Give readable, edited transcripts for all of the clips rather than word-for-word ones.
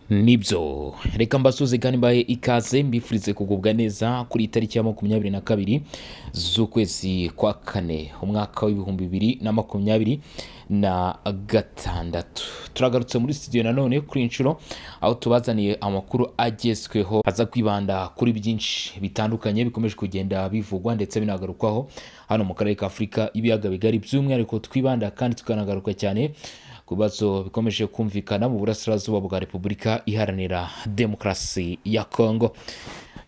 nibyo reka mbasuze kandi mbaye ikaze mbifurize kugubwa neza kuri tariki ya 22 z'ukwezi kwa kane umwaka w'ibihumbi 2026. Turagarutse muri studio nanone kuri inshuro aho tubazaniye amakuru agezweho aza kwibanda kuri byinshi bitandukanye bikomeje kugenda bivugwa ndetse binagarukwaho hano mu karere ka Afurika ibiyaga bigari, by'umwihariko twibanda kandi tukanagaruka cyane ku bibazo bikomeje kumvikana mu burasirazuba bwa Repubulika Iharanira Demokarasi ya Kongo.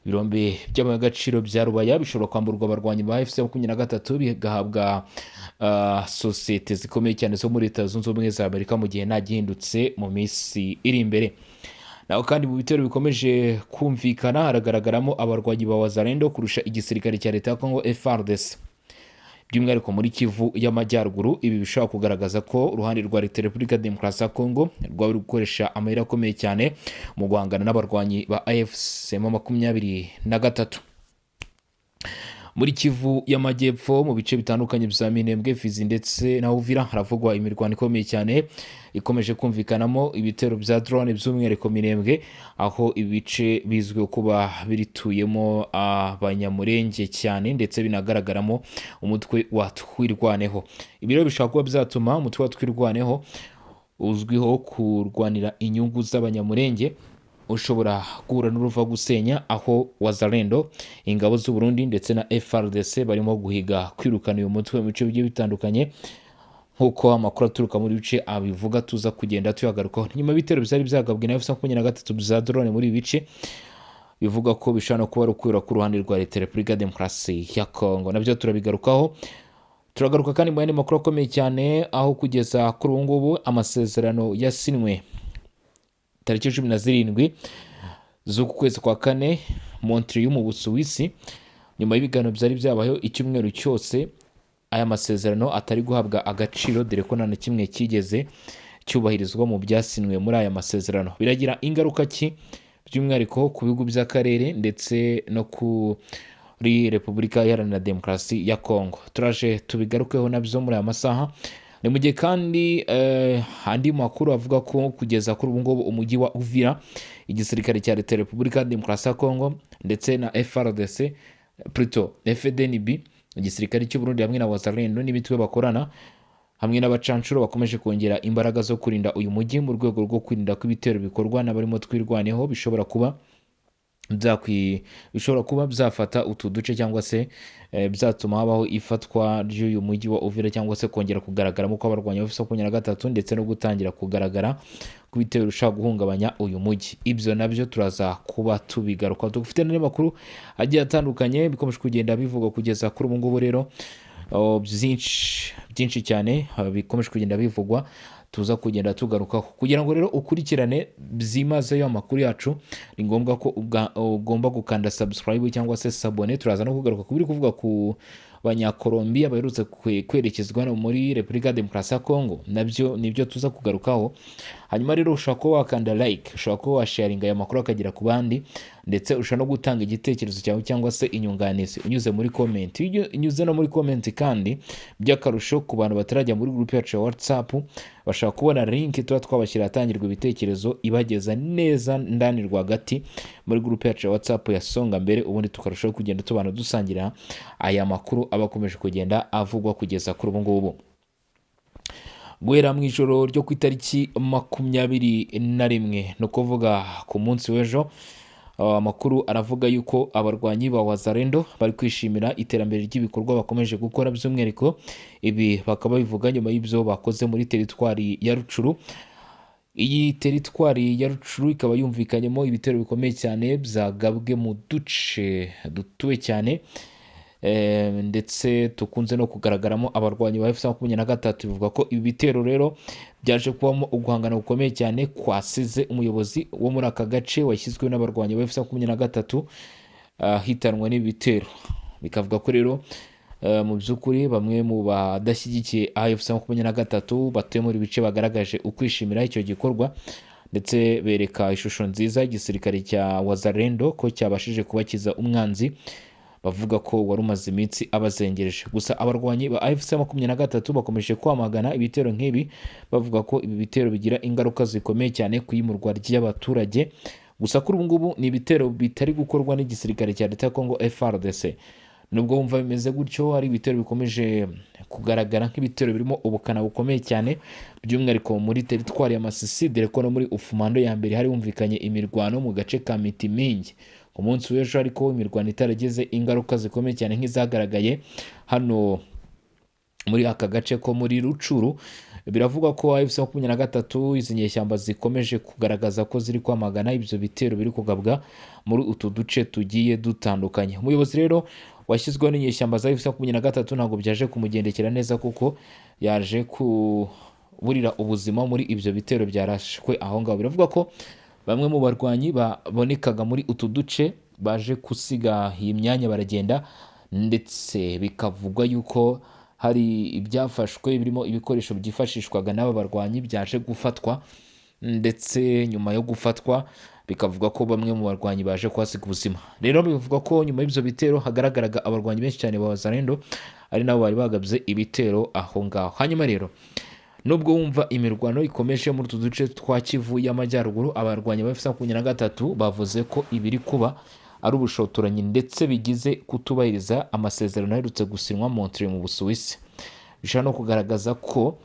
Ibirombe by'agaciro bya Rubaya bishobora kwamburwa abarwanyi ba FC23 bigahabwa sosiyete zikomeye cyane zo muri Leta Zunze Ubumwe za Amerika mu gihe nta gihindutse mu minsi iri imbere. Naho kandi mu bitero bikomeje kumvikana haragaragaramo abarwanyi ba Wazalendo kurusha igisirikare cya Leta ya Kongo FARDC, by'umwihariko muri Kivu y'Amajyaruguru. Ibi bishobora kugaragaza ko uruhande rwa Leta ya Repubulika Demokarasi ya Kongo rwari gukoresha amayeri akomeye cyane mu guhangana n'abarwanyi ba AFC23. Muri Kivu y'Amajyepfo mu bice bitandukanye bya Minembwe, Fizi ndetse na Uvira haravugwa imirwano ikomeye cyane ikomeje kumvikanamo ibitero bya drone, by'umwihariko Minembwe, aho ibice bizwiho kuba birituyemo abanyamurenge cyane ndetse binagaragaramo umutwe wa Twirwaneho. Ibi rero bishobora kuba byatuma umutwe wa Twirwaneho uzwiho kurwanira inyungu z'abanyamurenge ushobora guhura n'uruva gusenya, aho Wazalendo, ingabo z'u Burundi ndetse na FARDC barimo guhiga kwirukana uyu mutwe mu bice bigiye bitandukanye, nk'uko amakuru aturuka muri bice abivuga. Tuza kugenda tuyagarukaho. Nyuma y'ibitero byari byagabwe na FC23 bya drone muri ibi bice, bivuga ko bishobora no kuba rukwira ku ruhande rwa Leta ya Repubulika Demokarasi ya Kongo. Nabyo turabigarukaho. Turagaruka kandi mu yandi makuru akomeye cyane, aho kugeza kuri ubu ngubu amasezerano yasinwe tariki 17 z'uku kwezi kwa kane Montreal mu Busuwisi, nyuma y'ibiganiro byari byabayeho icyumweru cyose. Aya masezerano atari guhabwa agaciro dore ko nta na kimwe kigeze cyubahirizwa mu byasinwe muri aya masezerano. Biragira ingaruka ki by'umwihariko ku bihugu by'akarere ndetse no kuri Repubulika Iharanira Demokarasi ya Kongo? Turaje tubigarukeho nabyo muri aya masaha. Ni mu gihe kandi andi makuru avuga ko kugeza kuri ubu ngubu umujyi wa Uvira, igisirikare cya Leta ya Repubulika Demokarasi ya Kongo ndetse na FARDC FDNB, igisirikare cy'u Burundi hamwe na Wazalendo n'imitwe bakorana hamwe n'abacancuro bakomeje kongera imbaraga zo kurinda uyu mujyi mu rwego rwo kwirinda ko ibitero bikorwa n'abarimo Twirwaneho bishobora kuba byafata utu duce cyangwa se byatuma habaho ifatwa ry'uyu mujyi wa Uvira, cyangwa se kongera kugaragaramo ko abarwanyi ba FC23 ndetse no gutangira kugaragara ku bitero bishobora guhungabanya uyu mujyi. Ibyo nabyo turaza kuba tubigaruka. Dufite n'andi makuru agiye atandukanye bikomeje kugenda bivugwa kugeza kuri ubu ngubu. Rero byinshi cyane bikomeje kugenda bivugwa, tuza kugenda tugarukaho. Kugira ngo rero ukurikirane byimazeyo amakuru yacu, ni ngombwa ko ugomba gukanda subscribe cyangwa se sabone. Turaza no kugaruka kubiri kuvuga ku Banyakolombia baherutse kwerekezwa muri Repubulika Demokarasi ya Kongo, nabyo nibyo tuza kugarukaho. Hanyuma rero ushobora kuba wakanda like, ushobora kuba washaringa aya makuru akagera ku bandi, ndetse ushobora no gutanga igitekerezo cyawe cyangwa se inyunganizi unyuze muri comment. Unyuze no muri comment kandi by'akarusho ku bantu batarajya muri group yacu ya WhatsApp, bashaka kubona link tuba twabashyira atangirwa ibitekerezo ibageza neza ndani rwagati muri group yacu ya WhatsApp ya Songa Mbere, ubundi tukarushaho kugenda tubana dusangira aya makuru abakomeje kugenda avugwa kugeza kuri ubu ngubu. Guhera mu ijoro ryo ku itariki 21, no kuvuga ku munsi w'ejo, amakuru aravuga yuko abarwanyi ba Wazalendo bari kwishimira iterambere ry'ibikorwa bakomeje gukora, by'umwihariko ibi bakaba bivuga nyuma y'ibyo bakoze muri teritwari ya Rucuru. Iyi teritwari ya Rucuru ikaba yumvikanyemo ibitero bikomeye cyane byagabwe mu duce dutuwe cyane ndetse tukunze no kugaragaramo abarwanyi ba FC23. Bivuga ko ibi bitero rero byaje kubamo uguhangana gukomeye cyane kwasize umuyobozi wo muri aka gace washyizwe n'abarwanyi ba FC23 hitanwa n'ibitero. Bikavuga ko rero mu by'ukuri bamwe mu badashyigikiye AFC23 batuye muri bice bagaragaje ukwishimira icyo gikorwa, ndetse bereka ishusho nziza igisirikare cya Wazalendo ko cyabashije kubakiza umwanzi bavuga ko wari umaze iminsi abazengereje. Gusa abarwanyi ba AFC-23 bakomeje kwamagana ibitero nk'ibi bavuga ko ibi bitero bigira ingaruka zikomeye cyane ku iyimurwa ry'abaturage. Gusa kuri ubu ngubu ni ibitero bitari gukorwa n'igisirikare cya leta ya Congo FARDC. Nubwo wumva bimeze gutyo, ari ibitero bikomeje kugaragara nk'ibitero birimo ubukana bukomeye cyane, by'umwihariko muri teritwari ya Masisi, dore ko no muri Ufumando ya mbere hari humvikanye imirwano mu gace ka Mitimingi ku munsi w'ejo, ariko imirwano itarageze ingaruka zikomeye cyane nk'izagaragaye hano muri aka gace ko muri Rucuru. Biravugwa ko AFC-23 izi nyeshyamba zikomeje kugaragaza ko ziri kwamagana ibyo bitero biri kugabwa muri utu duce tugiye dutandukanye. Umuyobozi rero washyizweho n'inyeshyamba za AFC-23 ntabwo byaje kumugendekera neza, kuko yaje kuburira ubuzima muri ibyo bitero byarashwe aho ngaho. Biravuga ko bamwe mu barwanyi babonekaga muri utu duce baje gusiga iyi myanya baragenda, ndetse bikavugwa yuko hari ibyafashwe birimo ibikoresho byifashishwaga n'aba barwanyi byaje gufatwa, ndetse nyuma yo gufatwa bikavuga ko bamwe mu barwanyi baje kuhasiga ubuzima. Rero bivuga ko nyuma y'ibyo bitero hagaragaraga abarwanyi benshi cyane ba Wazalendo, ari nabo bari bagabye ibitero aho ngaho. Hanyuma rero, nubwo wumva imirwano ikomeje muri utu duce twa Kivu y'Amajyaruguru, abarwanyi ba AFC-23 bavuze ko ibiri kuba ari ubushotoranyi ndetse bigize kutubahiriza amasezerano aherutse gusinywa Montreal mu Busuwisi. Bishobora no kugaragaza ko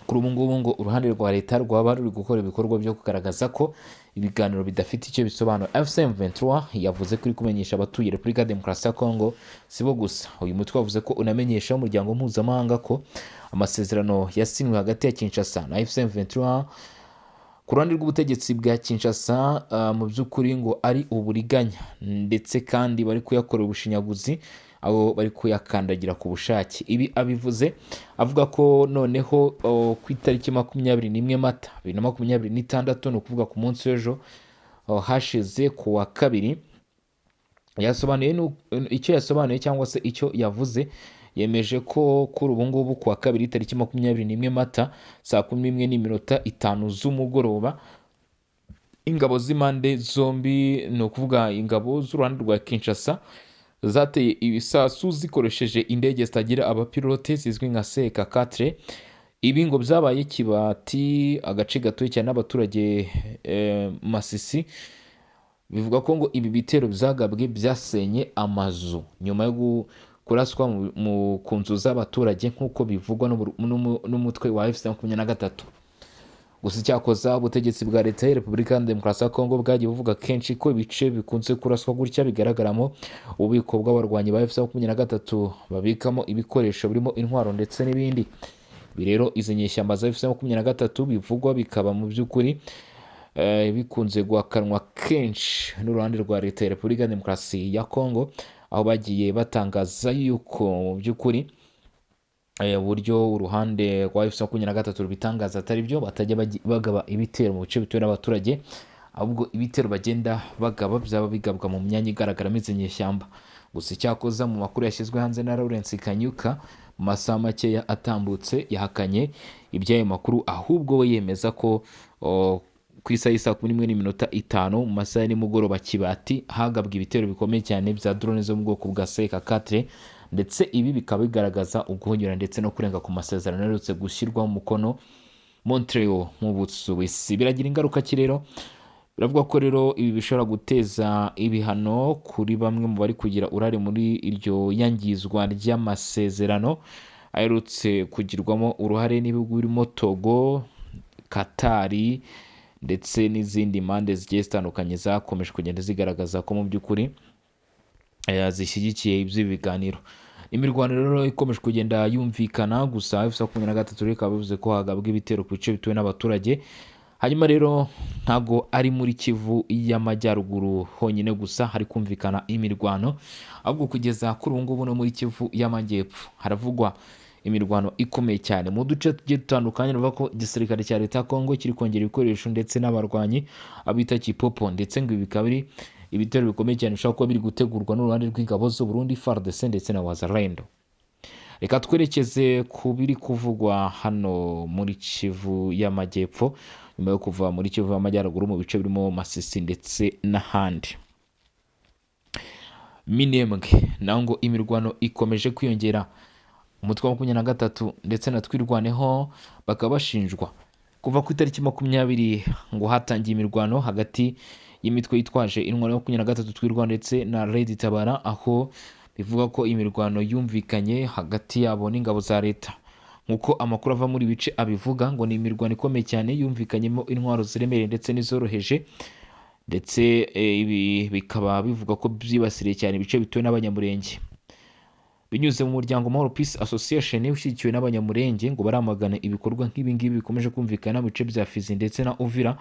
kuri ubu ngubu ngo uruhande rwa leta rwaba ruri gukora ibikorwa byo kugaragaza ko ibiganiro bidafite icyo bisobanura. AFC-23 yavuze ko iri kumenyesha abatuye Repubulika ya Demokarasi ya Kongo. Sibo gusa, uyu mutwe wavuze ko unamenyesha umuryango mpuzamahanga ko amasezerano yasinywe hagati ya Kinshasa na AFC-23 ku ruhande rw'ubutegetsi bwa Kinshasa mu by'ukuri ngo ari uburiganya, ndetse kandi bari kuyakorera ubushinyaguzi, abo bari kuyakandagira ku bushake. Ibi abivuze avuga ko noneho ku itariki 21 Mata 2026, ni ukuvuga ku munsi w'ejo hashize ku wa kabiri, yasobanuye icyo yasobanuye cyangwa se icyo yavuze. Yemeje ko kuri ubu ngubu ku wa kabiri tariki 21 Mata saa 11:05 z'umugoroba, ingabo z'impande zombi, ni ukuvuga ingabo z'uruhande rwa Kinshasa, zateye ibisasu zikoresheje indege zitagira abapilote zizwi nka CK4. Ibi ngo byabaye Kibati, agace gatuye cyane n'abaturage Masisi. Bivuga ko ngo ibi bitero byagabwe byasenye amazu nyuma yo kuraswa ku nzu z'abaturage, nk'uko bivugwa n'umutwe wa AFC-23. Gusa icyakoza ubutegetsi bwa leta ya Repubulika ya Demokarasi ya Kongo bwagiye buvuga kenshi ko ibice bikunze kuraswa gutya bigaragaramo ububiko bw'abarwanyi ba AFC-23 babikamo ibikoresho birimo intwaro ndetse n'ibindi. Ibi rero izi nyeshyamba za AFC-23 bivugwa bikaba mu by'ukuri bikunze guhakanwa kenshi n'uruhande rwa leta ya Repubulika ya Demokarasi ya Kongo, aho bagiye batangaza yuko mu by'ukuri uburyo uruhande rwa AFC-23 rubitangaza atari byo, batajya bagaba ibitero mu bice bituwe n'abaturage, ahubwo ibitero bagenda bagaba byaba bigabwa mu myanya igaragaramo izi nyeshyamba. Gusa icyakoza mu makuru yashyizwe hanze na Lawrence Kanyuka mu masaha makeya atambutse, yahakanye iby'ayo makuru, ahubwo we yemeza ko ku isaha y'isa 11:05 mu masaha ya nimugoroba Kibati hagabwa ibitero bikomeye cyane bya drone zo mu bwoko bwa CK4, ndetse ibi bikaba bigaragaza uguhonyora ndetse no kurenga ku masezerano aherutse gushyirwaho umukono Montreal mu Busuwisi. Biragira ingaruka ki rero? Biravuga ko rero ibi bishobora guteza ibihano kuri bamwe mu bari kugira urare muri iryo yangizwa ry'amasezerano aherutse kugirwamo uruhare n'ibihugu birimo Togo, Katari ndetse n'izindi mpande zigiye zitandukanye zakomeje kugenda zigaragaza ko mu by'ukuri zishyigikiye iby'ibi biganiro. Imirwano rero ikomeje kugenda yumvikana, gusa AFC-23 ikaba bivuze ko hagabwa ibitero ku bice bituwe n'abaturage. Hanyuma rero ntago ari muri Kivu y'Amajyaruguru honyine gusa hari kumvikana imirwano, ahubwo kugeza kuri ubu ngubu no muri Kivu y'Amajyepfo haravugwa imirwano ikomeye cyane mu duce tugiye dutandukanye. Bivuga ko igisirikare cya leta ya Kongo kiri kongera ibikoresho ndetse n'abarwanyi abita Kipopo, ndetse ngo ibi bikaba ari ibitero bikomeye cyane bishobora kuba biri gutegurwa n'uruhande rw'ingabo z'u Burundi FARDC ndetse na Wazalendo. Reka twerekeze ku biri kuvugwa hano muri Kivu y'Amajyepfo nyuma yo kuva muri Kivu y'Amajyaruguru mu bice birimo Masisi ndetse n'ahandi. Minembwe naho ngo imirwano ikomeje kwiyongera. Umutwe wa 23 ndetse na Twirwaneho bakaba bashinjwa kuva ku itariki 20 ngo hatangiye imirwano hagati y'imitwe yitwaje intwaro ya 23 Twirwa ndetse na Red Tabara, aho bivuga ko imirwano yumvikanye hagati yabo n'ingabo za leta. Nkuko amakuru ava muri bice abivuga ngo ni imirwano ikomeye cyane yumvikanyemo intwaro ziremereye ndetse n'izoroheje, ndetse ibi bikaba bivuga ko byibasiriye cyane ibice bituwe n'abanyamurenge. Binyuze mu muryango Mahoro Peace Association ushyigikiwe n'abanyamurenge ngo baramagana ibikorwa nk'ibi ngibi bikomeje kumvikana mu bice bya Fizi ndetse na Uvira,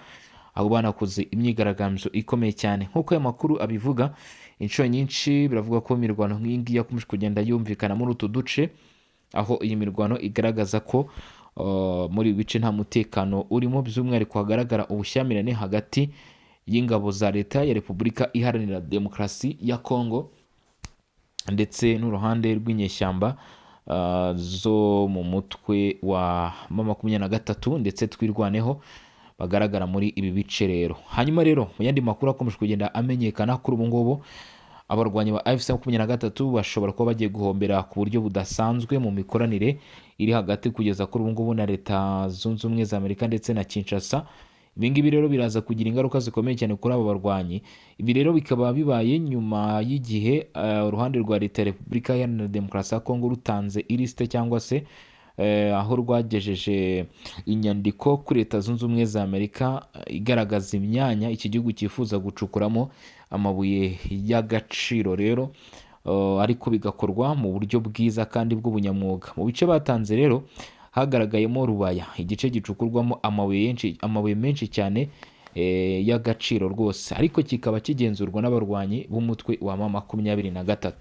aho banakoze imyigaragambyo ikomeye cyane. Nk'uko aya makuru abivuga, inshuro nyinshi biravuga ko imirwano nk'iyi ngiyi yakomeje kugenda yumvikana muri utu duce, aho iyi mirwano igaragaza ko muri ibi bice nta mutekano urimo, by'umwihariko hagaragara ubushyamirane hagati y'ingabo za leta ya Repubulika Iharanira Demokarasi ya Kongo ndetse n'uruhande rw'inyeshyamba zo mu mutwe wa M23 ndetse Twirwaneho bagaragara muri ibi bice rero. Hanyuma rero mu yandi makuru akomeje kugenda amenyekana kuri ubu ngubu, abarwanyi ba AFC 23 bashobora kuba bagiye guhombera ku buryo budasanzwe mu mikoranire iri hagati kugeza kuri ubu ngubu na Leta Zunze Ubumwe za Amerika ndetse na Kinshasa. Ibi ngibi rero biraza kugira ingaruka zikomeye cyane kuri aba barwanyi. Ibi rero bikaba bibaye nyuma y'igihe uruhande rwa Leta ya Repubulika Iharanira Demokarasi ya Kongo rutanze ilisite cyangwa se aho rwagejeje inyandiko kuri Leta Zunze Ubumwe za Amerika igaragaza imyanya iki gihugu cyifuza gucukuramo amabuye y'agaciro rero, ariko bigakorwa mu buryo bwiza kandi bw'ubunyamwuga. Mu bice batanze rero hagaragayemo Rubaya, igice gicukurwamo amabuye menshi cyane y'agaciro rwose, ariko kikaba kigenzurwa n'abarwanyi b'umutwe wa M23.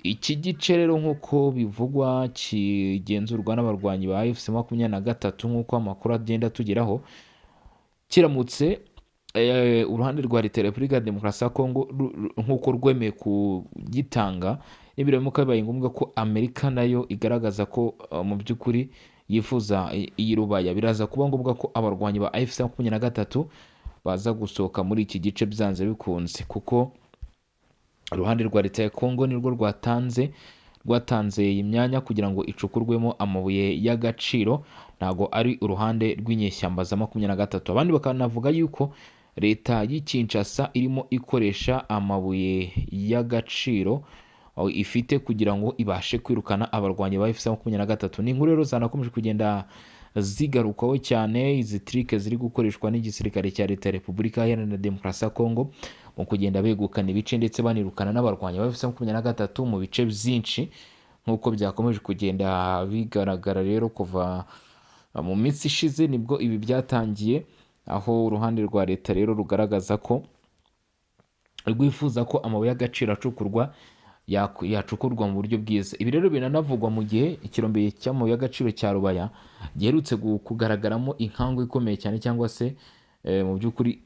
Iki gice rero nk'uko bivugwa kigenzurwa n'abarwanyi ba AFC 23 nk'uko amakuru agenda tugeraho, kiramutse uruhande rwa Leta ya Repubulika ya Demokarasi ya Kongo nk'uko rwemeye kugitanga, n'ibiramuka bibaye ngombwa ko Amerika nayo igaragaza ko mu by'ukuri yifuza iyi Rubaya, biraza kuba ngombwa ko abarwanyi ba AFC 23 baza gusohoka muri iki gice byanze bikunze, kuko uruhande rwa Leta ya Kongo nirwo rwatanze iyi myanya kugira ngo icukurwemo amabuye y'agaciro, ntago ari uruhande rw'inyeshyamba za 23. Abandi bakanavuga yuko Leta y'Kinshasa irimo ikoresha amabuye y'agaciro ifite kugira ngo ibashe kwirukana abarwanyi ba AFC 23. Ni inkuru rero zanakomeje kugenda zigarukaho cyane, izi trike ziri gukoreshwa n'igisirikare cya Leta ya Repubulika Iharanira Demokarasi ya Kongo mu kugenda begukana ibice ndetse banirukana n'abarwanyi ba AFC 23 mu bice byinshi, nk'uko byakomeje kugenda bigaragara rero kuva mu minsi ishize nibwo ibi byatangiye, aho uruhande rwa leta rero rugaragaza ko rwifuza ko amabuye y'agaciro acukurwa yacukurwa mu buryo bwiza. Ibi rero binanavugwa mu gihe ikirombe cy'amabuye y'agaciro cya Rubaya giherutse kugaragaramo inkangu ikomeye cyane, cyangwa se mu by'ukuri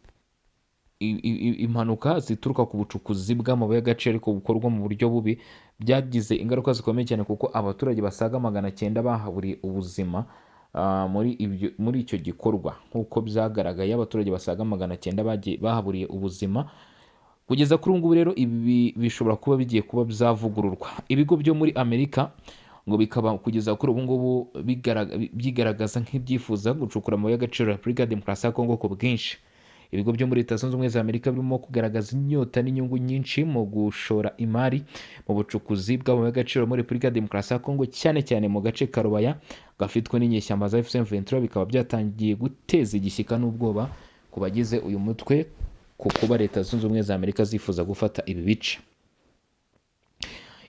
impanuka zituruka ku bucukuzi bw'amabuye y'agaciro ariko bukorwa mu buryo bubi, byagize ingaruka zikomeye cyane kuko abaturage basaga 900 bahaburiye ubuzima muri icyo gikorwa. Nk'uko byagaragaye, abaturage basaga 900 bahaburiye ubuzima. Kugeza kuri ubu ngubu rero ibi bishobora kuba bigiye kuba byavugururwa. Ibigo byo muri Amerika ngo bikaba kugeza kuri ubu ngubu byigaragaza nk'ibyifuza gucukura amabuye y'agaciro ya Repubulika ya Demokarasi ya Kongo ku bwinshi. Ibigo byo muri Leta Zunze Ubumwe za Amerika birimo kugaragaza inyota n'inyungu nyinshi mu gushora imari mu bucukuzi bw'amabuye y'agaciro muri Repubulika ya Demokarasi ya Kongo, cyane cyane mu gace ka Rubaya gafitwe n'inyeshyamba za AFC 23. Bikaba byatangiye guteza igishyika n'ubwoba ku bagize uyu mutwe, kuba Leta Zunze Ubumwe za Amerika zifuza gufata ibi bice.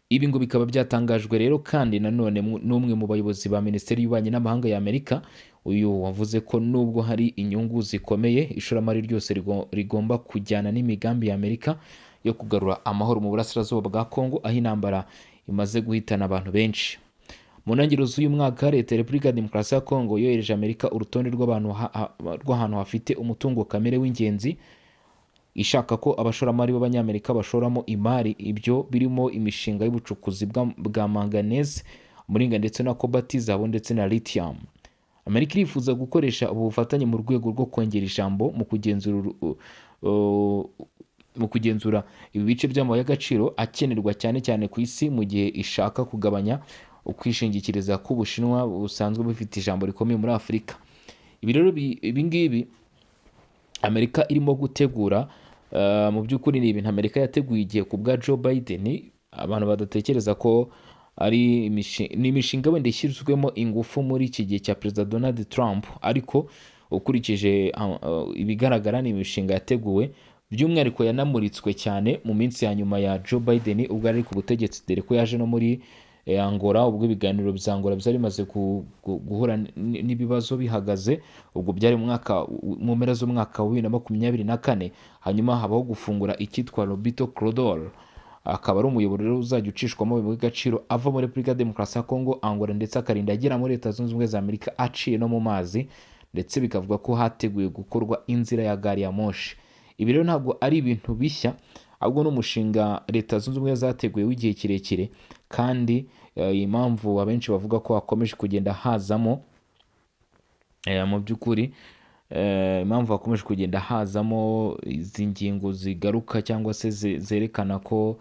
Ibi ngo bikaba byatangajwe rero kandi nanone n'umwe mu bayobozi ba Minisiteri y'Ububanyi n'Amahanga ya Amerika. Uyu wavuze ko nubwo hari inyungu zikomeye, ishoramari ryose rigomba kujyana n'imigambi ya Amerika yo kugarura amahoro mu burasirazuba bwa Kongo, aho intambara imaze guhitana abantu benshi. Mu ntangiriro z'uyu mwaka, Leta ya Repubulika ya Demokarasi ya Kongo yohereje Amerika urutonde rw'ahantu hafite umutungo kamere w'ingenzi, ishaka ko abashoramari b'abanyamerika bashoramo imari. Ibyo birimo imishinga y'ubucukuzi bwa manganese, umuringa ndetse na cobalt, zahabu ndetse na lithium. Amerika irifuza gukoresha ubu bufatanye mu rwego rwo kongera ijambo mu kugenzura mu kugenzura ibi bice by'amabuye y'agaciro akenerwa cyane cyane ku isi mu gihe ishaka kugabanya ukwishingikiriza k'Ubushinwa busanzwe bufite ijambo rikomeye muri Afurika. Ibi rero ibi ngibi Amerika irimo gutegura, mu by'ukuri ni ibintu Amerika yateguye igihe ku bwa Joe Biden, abantu badatekereza ko ari imishinga wenda ishyizwemo ingufu muri iki gihe cya Perezida Donald Trump, ariko ukurikije ibigaragara ni imishinga yateguwe, by'umwihariko yanamuritswe cyane mu minsi ya nyuma ya Joe Biden ubwo ari ku butegetsi, dore ko yaje no muri Angola ubwo ibiganiro bya Angola byari bimaze guhura n'ibibazo bihagaze, ubwo byari mu mpera z'umwaka wa 2024. Hanyuma habaho gufungura icyitwa Lobito Corridor, akaba ari umuyoboro rero uzajya ucishwamo amabuye y'agaciro ava muri Repubulika ya Demokarasi ya Kongo, Angola ndetse akarinda agera muri Leta Zunze Ubumwe za Amerika aciye no mu mazi, ndetse bikavuga ko hateguye gukorwa inzira ya gari ya moshi. Ibi rero ntabwo ari ibintu bishya, ahubwo n'umushinga Leta Zunze Ubumwe zateguye w'igihe kirekire, kandi impamvu abenshi bavuga ko hakomeje kugenda hazamo mu by'ukuri impamvu hakomeje kugenda hazamo izi ngingo zigaruka cyangwa se zerekana ko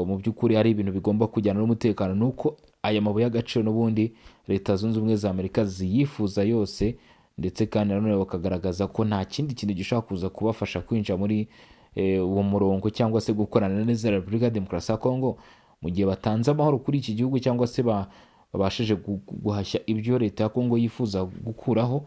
mu by'ukuri ari ibintu bigomba kujyana n'umutekano, nuko aya mabuye y'agaciro n'ubundi Leta Zunze Ubumwe za Amerika ziyifuza yose, ndetse kandi nanone bakagaragaza ko nta kindi kintu gishobora kuza kubafasha kwinjira muri uwo murongo cyangwa se gukorana neza na Repubulika ya Demokarasi ya Kongo, mu gihe batanze amahoro kuri iki gihugu cyangwa se babashije guhashya ibyo Leta ya Kongo yifuza gukuraho,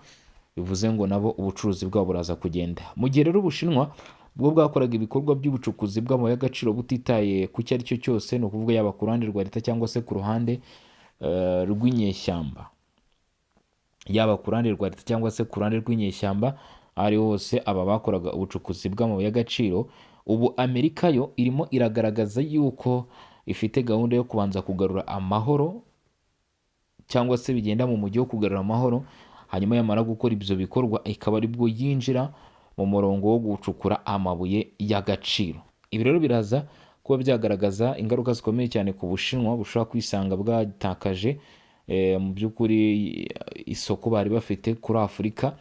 bivuze ngo nabo ubucuruzi bwabo buraza kugenda. Mu gihe rero Ubushinwa bwo bwakoraga ibikorwa by'ubucukuzi bw'amabuye y'agaciro butitaye ku cyo ari cyo cyose, ni ukuvuga yaba ku ruhande rwa leta cyangwa se ku ruhande rw'inyeshyamba, yaba ku ruhande rwa leta cyangwa se ku ruhande rw'inyeshyamba, ari hose aba bakoraga ubucukuzi bw'amabuye y'agaciro. Ubu Amerika yo irimo iragaragaza yuko ifite gahunda yo kubanza kugarura amahoro, cyangwa se bigenda mu mujyi wo kugarura amahoro, hanyuma yamara gukora ibyo bikorwa ikaba aribwo yinjira mu murongo wo gucukura amabuye y'agaciro. Ibi rero biraza kuba byagaragaza ingaruka zikomeye cyane ku Bushinwa, bushobora kwisanga bwatakaje mu by'ukuri isoko bari bafite kuri Afurika.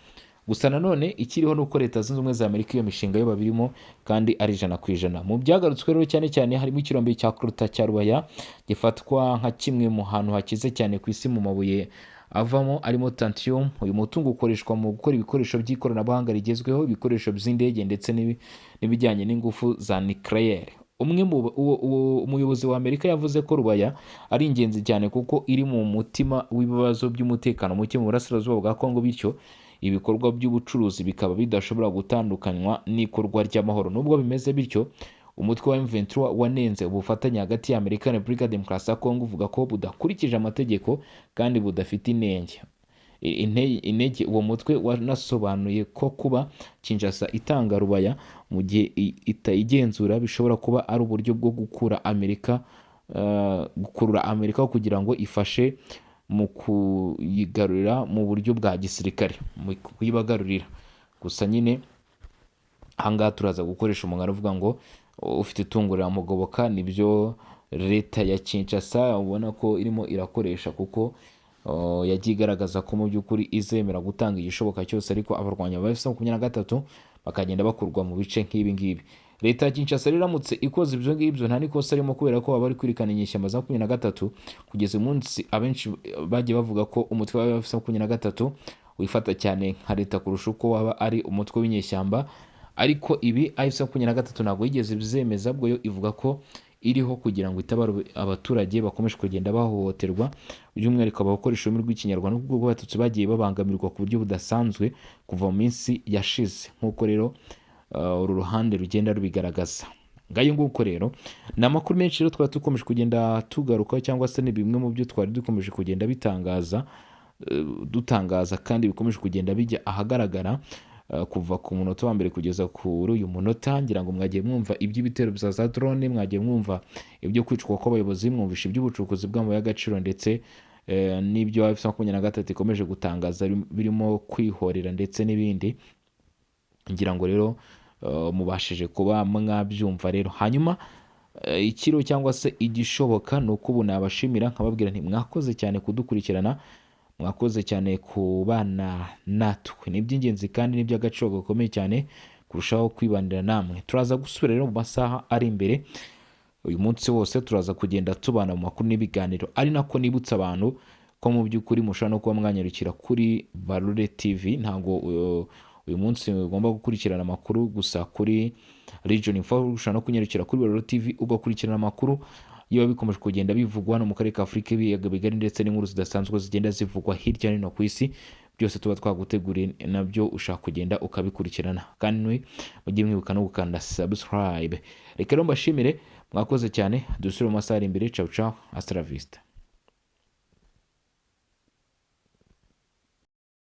Gusa nanone ikiriho ni uko Leta Zunze Ubumwe za Amerika iyo mishinga yo babirimo kandi ari 100%. Mu byagarutswe rero cyane cyane harimo ikirombe cya Kolta cya Rubaya, gifatwa nka kimwe mu hantu hakize cyane ku isi mu mabuye avamo arimo tantium. Uyu mutungo ukoreshwa mu gukora ibikoresho by'ikoranabuhanga rigezweho, ibikoresho by'indege ndetse n'ibijyanye n'ingufu za nucleaire. Umuyobozi wa Amerika yavuze ko Rubaya ari ingenzi cyane kuko iri mu mutima w'ibibazo by'umutekano muke mu burasirazuba bwa Kongo, bityo ibikorwa by'ubucuruzi bikaba bidashobora gutandukanywa n'ikorwa ry'amahoro. Nubwo bimeze bityo, umutwe wa M23 wanenze ubufatanye hagati ya Amerika na Repubulika ya Demokarasi ya Kongo, uvuga ko budakurikije amategeko kandi budafite intege. Uwo mutwe wanasobanuye ko kuba Kinshasa itanga Rubaya mu gihe itayigenzura bishobora kuba ari uburyo bwo gukurura Amerika kugira ngo ifashe mu kuyigarurira mu buryo bwa gisirikare, mu kuyibagarurira. Gusa nyine ahangaha turaza gukoresha umugani uvuga ngo ufite itungo riramugoboka. Nibyo leta ya Kinshasa ubona ko irimo irakoresha, kuko yagiye igaragaza ko mu by'ukuri izemera gutanga igishoboka cyose, ariko abarwanya ba M23 bakagenda bakurwa mu bice nk'ibi ngibi. Leta ya Kinshasa iramutse ikoze ibyo ngibyo nta nikosa arimo, kubera ko baba bari kwirikana inyeshyamba za 23. Kugeza umunsi abenshi bagiye bavuga ko umutwe wa M23 wifata cyane nka leta kurusha uko waba ari umutwe w'inyeshyamba, ariko ibi M23 ntabwo yigeze bizemeza, bwo yo ivuga ko iriho kugira ngo itabare abaturage bakomeje kugenda bahohoterwa, by'umwihariko abakoresha ururimi rw'ikinyarwanda n'ubwo bw'abatutsi bagiye babangamirwa ku buryo budasanzwe kuva mu minsi yashize, nk'uko rero uru ruhande rugenda rubigaragaza. Ngayo nguko rero ni amakuru menshi rero twari dukomeje kugenda tugaruka, cyangwa se ni bimwe mu byo twari dukomeje kugenda dutangaza kandi bikomeje kugenda bijya ahagaragara kuva ku munota wa mbere kugeza kuri uyu munota. Ngira ngo mwagiye mwumva iby'ibitero bya za drone, mwagiye mwumva ibyo kwicwa kw'abayobozi, mwumvisha iby'ubucukuzi bw'amabuye y'agaciro, ndetse n'ibyo M23 ikomeje gutangaza birimo kwihorera ndetse n'ibindi. Ngira ngo rero mubashije kuba mwabyumva rero. Hanyuma ikiro cyangwa se igishoboka ni uko ubu nabashimira nkababwira nti mwakoze cyane kudukurikirana, mwakoze cyane kubana natwe. Ni iby'ingenzi kandi ni iby'agaciro gakomeye cyane kurushaho kwibanira namwe. Turaza gusubira rero mu masaha ari imbere, uyu munsi wose turaza kugenda tubana mu makuru n'ibiganiro, ari nako nibutsa abantu ko mu by'ukuri mushobora no kuba mwanyarukira kuri Barore TV. Ntabwo uyu munsi ugomba gukurikirana amakuru gusa kuri Region Info, ushobora no kunyarukira kuri Barore TV ugakurikirana amakuru iyo bikomeje kugenda bivugwa hano mu karere ka Afurika y'ibiyaga bigari, ndetse n'inkuru zidasanzwe zigenda zivugwa hirya no hino ku isi, byose tuba twaguteguriye nabyo ushaka kugenda ukabikurikirana. Kandi mujye mwibuka no gukanda subscribe. Reka rero mbashimire, mwakoze cyane, dusubire mu masaha ari imbere. Ciao ciao, hasta la vista.